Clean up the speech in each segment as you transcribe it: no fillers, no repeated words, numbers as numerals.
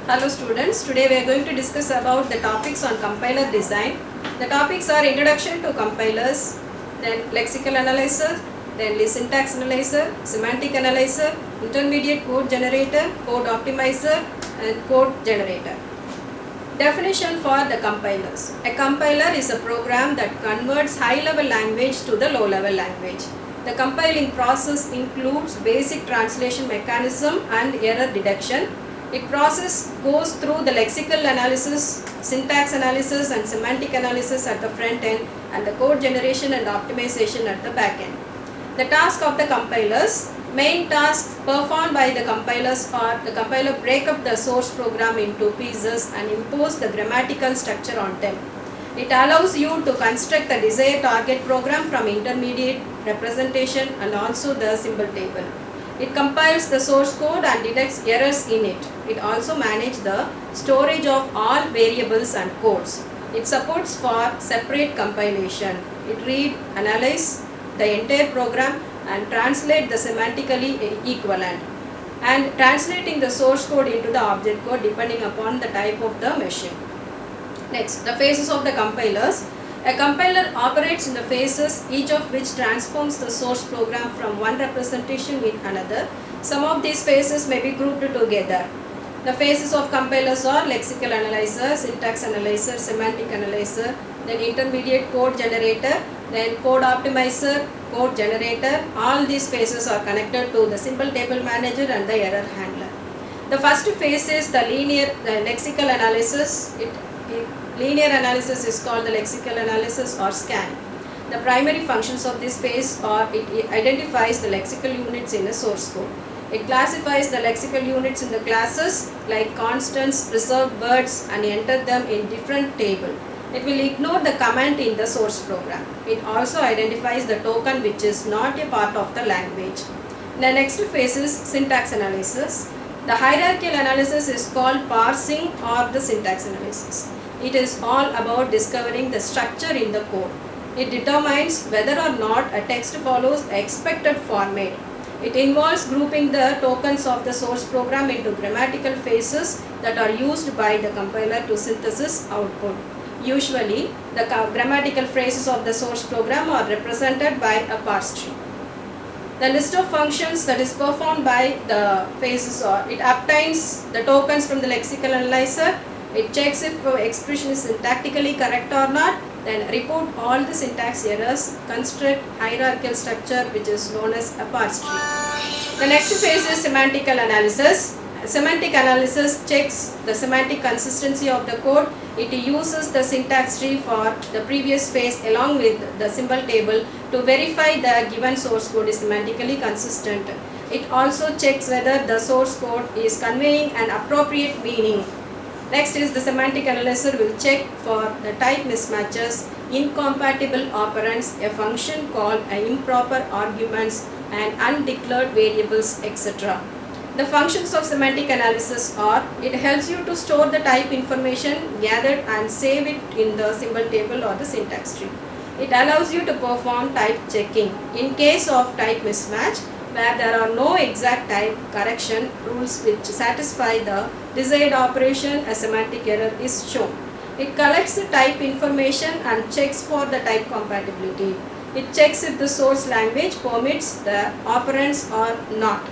Hello students, today we are going to discuss about the topics on compiler design. The topics are introduction to compilers, then lexical analyzer, then syntax analyzer, semantic analyzer, intermediate code generator, code optimizer and code generator. Definition for the compilers. A compiler is a program that converts high-level language to the low-level language. The compiling process includes basic translation mechanism and error detection. Its process goes through the lexical analysis, syntax analysis and semantic analysis at the front end and the code generation and optimization at the back end. The task of the compilers. Main tasks performed by the compilers are the compiler break up the source program into pieces and impose the grammatical structure on them. It allows you to construct the desired target program from intermediate representation and also the symbol table. It compiles the source code and detects errors in it. It also manages the storage of all variables and codes. It supports for separate compilation. It read, analyze the entire program and translate the semantically equivalent and translating the source code into the object code depending upon the type of the machine. Next, the phases of the compilers. A compiler operates in the phases, each of which transforms the source program from one representation in another. Some of these phases may be grouped together. The phases of compilers are lexical analyzer, syntax analyzer, semantic analyzer, then intermediate code generator, then code optimizer, code generator. All these phases are connected to the symbol table manager and the error handler. The first phase is the lexical analysis. Linear analysis is called the lexical analysis or scan. The primary functions of this phase are it identifies the lexical units in a source code. It classifies the lexical units in the classes like constants, reserved words and enter them in different table. It will ignore the comment in the source program. It also identifies the token which is not a part of the language. The next phase is syntax analysis. The hierarchical analysis is called parsing or the syntax analysis. It is all about discovering the structure in the code. It determines whether or not a text follows the expected format. It involves grouping the tokens of the source program into grammatical phases that are used by the compiler to synthesize output. Usually, the grammatical phrases of the source program are represented by a parse tree. The list of functions that is performed by the phases are it obtains the tokens from the lexical analyzer, it checks if the expression is syntactically correct or not, then report all the syntax errors, construct hierarchical structure which is known as a parse tree. The next phase is semantical analysis. Semantic analysis checks the semantic consistency of the code. It uses the syntax tree for the previous phase along with the symbol table to verify the given source code is semantically consistent. It also checks whether the source code is conveying an appropriate meaning. Next is the semantic analyzer will check for the type mismatches, incompatible operands, a function called improper arguments and undeclared variables, etc. The functions of semantic analysis are, it helps you to store the type information gathered and save it in the symbol table or the syntax tree. It allows you to perform type checking. In case of type mismatch, where there are no exact type correction rules which satisfy the desired operation, a semantic error is shown. It collects the type information and checks for the type compatibility. It checks if the source language permits the operands or not.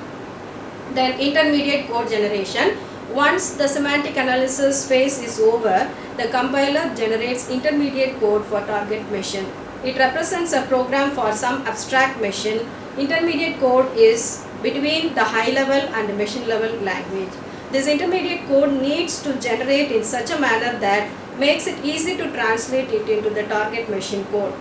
Then intermediate code generation. Once the semantic analysis phase is over, the compiler generates intermediate code for target machine. It represents a program for some abstract machine. Intermediate code is between the high level and machine level language. This intermediate code needs to generate in such a manner that makes it easy to translate it into the target machine code.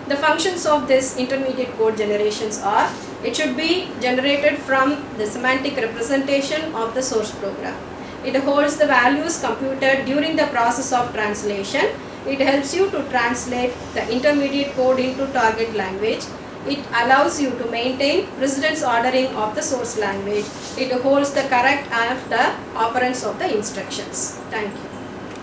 The functions of this intermediate code generations are, it should be generated from the semantic representation of the source program. It holds the values computed during the process of translation. It helps you to translate the intermediate code into target language. It allows you to maintain precedence ordering of the source language. It holds the correct of the operands of the instructions. Thank you.